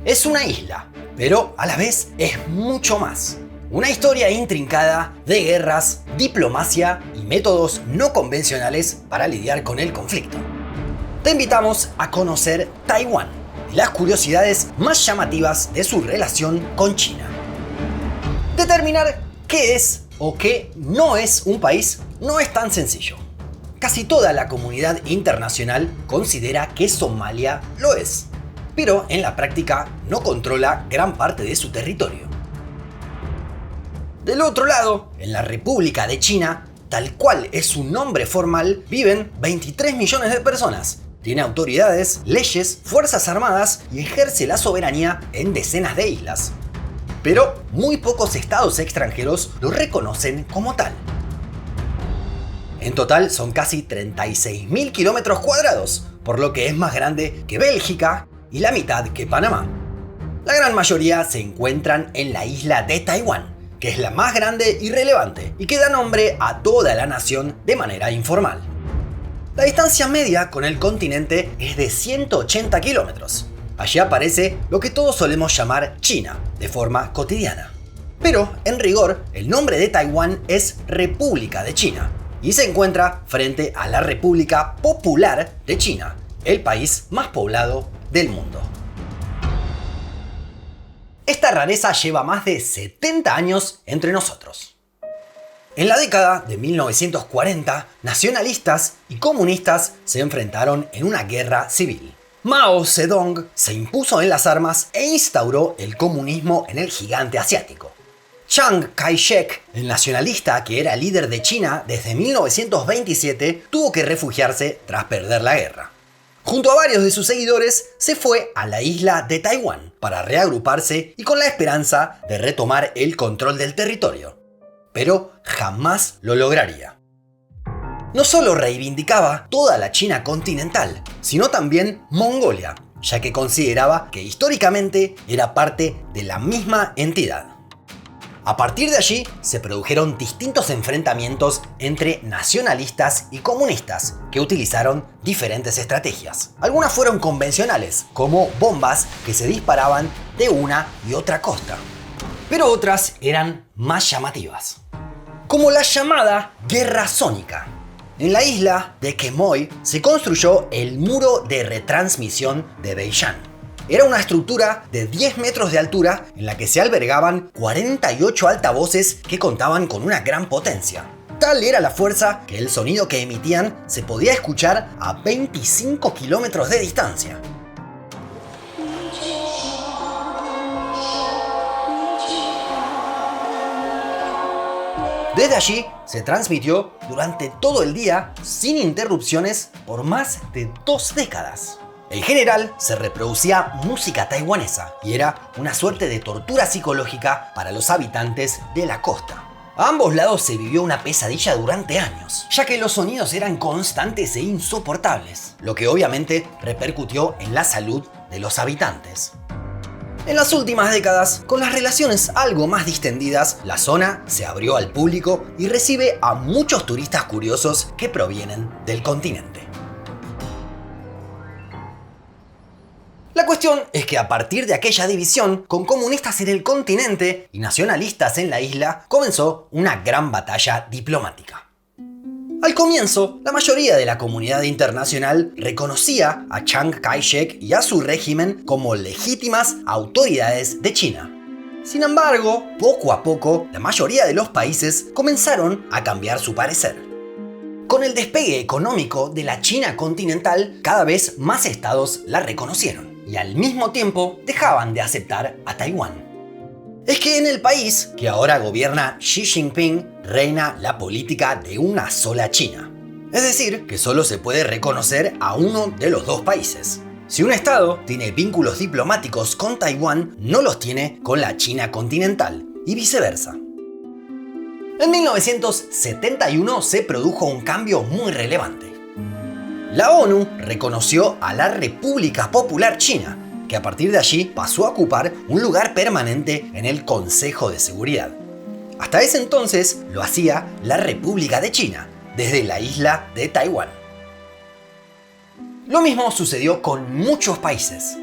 Es una isla, pero a la vez es mucho más. Una historia intrincada de guerras, diplomacia y métodos no convencionales para lidiar con el conflicto. Te invitamos a conocer Taiwán y las curiosidades más llamativas de su relación con China. Determinar qué es o qué no es un país no es tan sencillo. Casi toda la comunidad internacional considera que Somalia lo es, pero en la práctica no controla gran parte de su territorio. Del otro lado, en la República de China, tal cual es su nombre formal, viven 23 millones de personas. Tiene autoridades, leyes, fuerzas armadas y ejerce la soberanía en decenas de islas. Pero muy pocos estados extranjeros lo reconocen como tal. En total son casi 36.000 kilómetros cuadrados, por lo que es más grande que Bélgica y la mitad que Panamá. La gran mayoría se encuentran en la isla de Taiwán, que es la más grande y relevante y que da nombre a toda la nación de manera informal. La distancia media con el continente es de 180 kilómetros. Allí aparece lo que todos solemos llamar China, de forma cotidiana. Pero, en rigor, el nombre de Taiwán es República de China y se encuentra frente a la República Popular de China, el país más poblado del mundo. Esta rareza lleva más de 70 años entre nosotros. En la década de 1940, nacionalistas y comunistas se enfrentaron en una guerra civil. Mao Zedong se impuso en las armas e instauró el comunismo en el gigante asiático. Chiang Kai-shek, el nacionalista que era líder de China desde 1927, tuvo que refugiarse tras perder la guerra. Junto a varios de sus seguidores, se fue a la isla de Taiwán para reagruparse y con la esperanza de retomar el control del territorio. Pero jamás lo lograría. No solo reivindicaba toda la China continental, sino también Mongolia, ya que consideraba que históricamente era parte de la misma entidad. A partir de allí se produjeron distintos enfrentamientos entre nacionalistas y comunistas que utilizaron diferentes estrategias. Algunas fueron convencionales, como bombas que se disparaban de una y otra costa, pero otras eran más llamativas, como la llamada Guerra Sónica. En la isla de Quemoy se construyó el muro de retransmisión de Beiyang. Era una estructura de 10 metros de altura en la que se albergaban 48 altavoces que contaban con una gran potencia. Tal era la fuerza que el sonido que emitían se podía escuchar a 25 kilómetros de distancia. Desde allí se transmitió durante todo el día sin interrupciones por más de 2 décadas. En general se reproducía música taiwanesa y era una suerte de tortura psicológica para los habitantes de la costa. A ambos lados se vivió una pesadilla durante años, ya que los sonidos eran constantes e insoportables, lo que obviamente repercutió en la salud de los habitantes. En las últimas décadas, con las relaciones algo más distendidas, la zona se abrió al público y recibe a muchos turistas curiosos que provienen del continente. La cuestión es que a partir de aquella división, con comunistas en el continente y nacionalistas en la isla, comenzó una gran batalla diplomática. Al comienzo, la mayoría de la comunidad internacional reconocía a Chiang Kai-shek y a su régimen como legítimas autoridades de China. Sin embargo, poco a poco, la mayoría de los países comenzaron a cambiar su parecer. Con el despegue económico de la China continental, cada vez más estados la reconocieron y al mismo tiempo dejaban de aceptar a Taiwán. Es que en el país que ahora gobierna Xi Jinping reina la política de una sola China. Es decir, que solo se puede reconocer a uno de los dos países. Si un estado tiene vínculos diplomáticos con Taiwán, no los tiene con la China continental y viceversa. En 1971 se produjo un cambio muy relevante. La ONU reconoció a la República Popular China, que a partir de allí pasó a ocupar un lugar permanente en el Consejo de Seguridad. Hasta ese entonces lo hacía la República de China, desde la isla de Taiwán. Lo mismo sucedió con muchos países.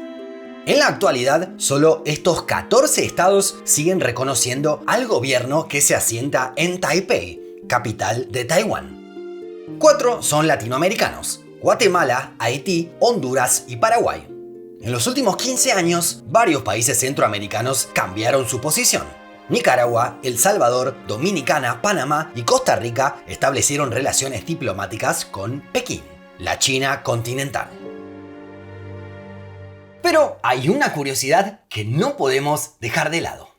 En la actualidad, solo estos 14 estados siguen reconociendo al gobierno que se asienta en Taipei, capital de Taiwán. 4 son latinoamericanos: Guatemala, Haití, Honduras y Paraguay. En los últimos 15 años, varios países centroamericanos cambiaron su posición. Nicaragua, El Salvador, Dominicana, Panamá y Costa Rica establecieron relaciones diplomáticas con Pekín, la China continental. Pero hay una curiosidad que no podemos dejar de lado.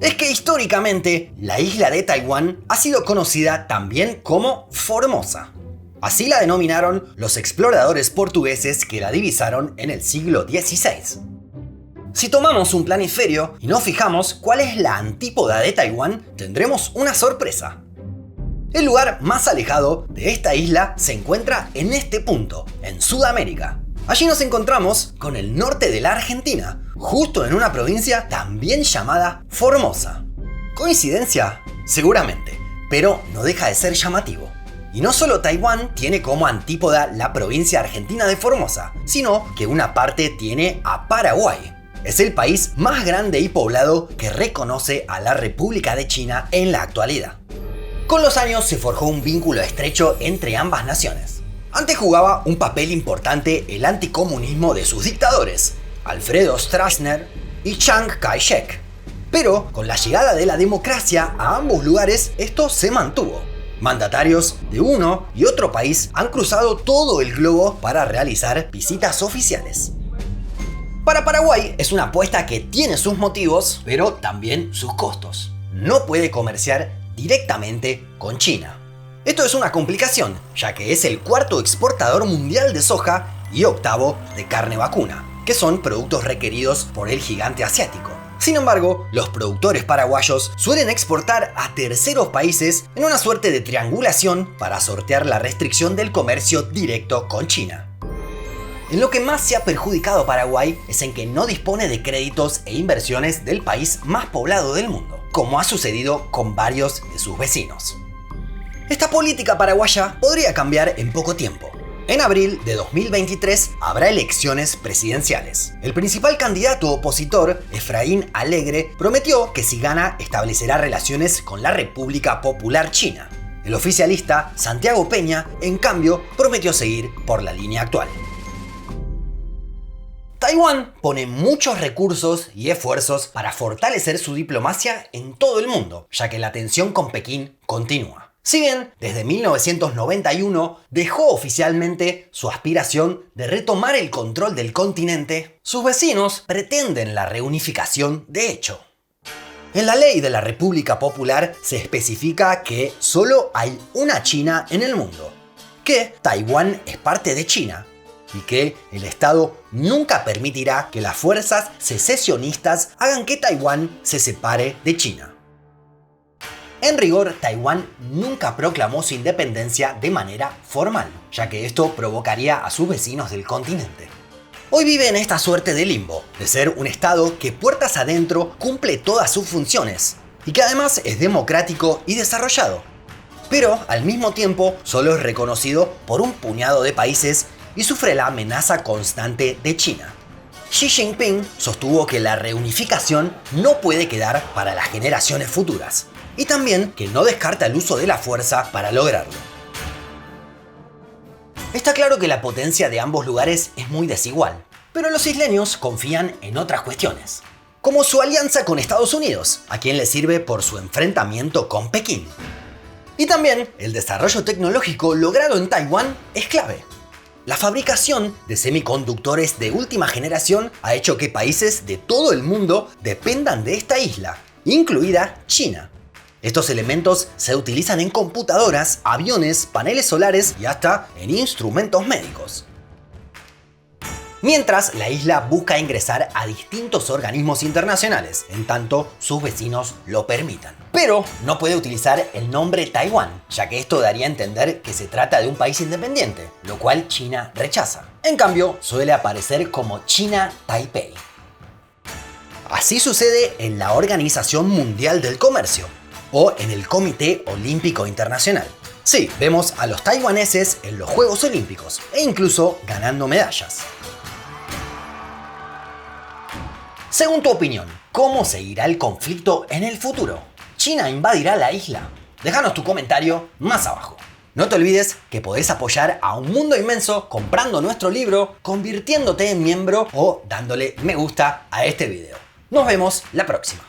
Es que históricamente la isla de Taiwán ha sido conocida también como Formosa. Así la denominaron los exploradores portugueses que la divisaron en el siglo XVI. Si tomamos un planisferio y nos fijamos cuál es la antípoda de Taiwán, tendremos una sorpresa. El lugar más alejado de esta isla se encuentra en este punto, en Sudamérica. Allí nos encontramos con el norte de la Argentina, justo en una provincia también llamada Formosa. ¿Coincidencia? Seguramente, pero no deja de ser llamativo. Y no solo Taiwán tiene como antípoda la provincia argentina de Formosa, sino que una parte tiene a Paraguay. Es el país más grande y poblado que reconoce a la República de China en la actualidad. Con los años se forjó un vínculo estrecho entre ambas naciones. Antes jugaba un papel importante el anticomunismo de sus dictadores, Alfredo Stroessner y Chiang Kai-shek. Pero con la llegada de la democracia a ambos lugares, esto se mantuvo. Mandatarios de uno y otro país han cruzado todo el globo para realizar visitas oficiales. Para Paraguay es una apuesta que tiene sus motivos, pero también sus costos. No puede comerciar directamente con China. Esto es una complicación, ya que es el cuarto exportador mundial de soja y octavo de carne vacuna, que son productos requeridos por el gigante asiático. Sin embargo, los productores paraguayos suelen exportar a terceros países en una suerte de triangulación para sortear la restricción del comercio directo con China. En lo que más se ha perjudicado a Paraguay es en que no dispone de créditos e inversiones del país más poblado del mundo, como ha sucedido con varios de sus vecinos. Esta política paraguaya podría cambiar en poco tiempo. En abril de 2023 habrá elecciones presidenciales. El principal candidato opositor, Efraín Alegre, prometió que si gana establecerá relaciones con la República Popular China. El oficialista, Santiago Peña, en cambio, prometió seguir por la línea actual. Taiwán pone muchos recursos y esfuerzos para fortalecer su diplomacia en todo el mundo, ya que la tensión con Pekín continúa. Si bien desde 1991 dejó oficialmente su aspiración de retomar el control del continente, sus vecinos pretenden la reunificación de hecho. En la ley de la República Popular se especifica que solo hay una China en el mundo, que Taiwán es parte de China y que el Estado nunca permitirá que las fuerzas secesionistas hagan que Taiwán se separe de China. En rigor, Taiwán nunca proclamó su independencia de manera formal, ya que esto provocaría a sus vecinos del continente. Hoy vive en esta suerte de limbo, de ser un estado que puertas adentro cumple todas sus funciones, y que además es democrático y desarrollado. Pero al mismo tiempo solo es reconocido por un puñado de países y sufre la amenaza constante de China. Xi Jinping sostuvo que la reunificación no puede quedar para las generaciones futuras, y también que no descarta el uso de la fuerza para lograrlo. Está claro que la potencia de ambos lugares es muy desigual, pero los isleños confían en otras cuestiones, como su alianza con Estados Unidos, a quien le sirve por su enfrentamiento con Pekín. Y también el desarrollo tecnológico logrado en Taiwán es clave. La fabricación de semiconductores de última generación ha hecho que países de todo el mundo dependan de esta isla, incluida China. Estos elementos se utilizan en computadoras, aviones, paneles solares y hasta en instrumentos médicos. Mientras, la isla busca ingresar a distintos organismos internacionales, en tanto sus vecinos lo permitan. Pero no puede utilizar el nombre Taiwán, ya que esto daría a entender que se trata de un país independiente, lo cual China rechaza. En cambio, suele aparecer como China Taipei. Así sucede en la Organización Mundial del Comercio, o en el Comité Olímpico Internacional. Sí, vemos a los taiwaneses en los Juegos Olímpicos, e incluso ganando medallas. Según tu opinión, ¿cómo seguirá el conflicto en el futuro? ¿China invadirá la isla? Déjanos tu comentario más abajo. No te olvides que podés apoyar a Un Mundo Inmenso comprando nuestro libro, convirtiéndote en miembro o dándole me gusta a este video. Nos vemos la próxima.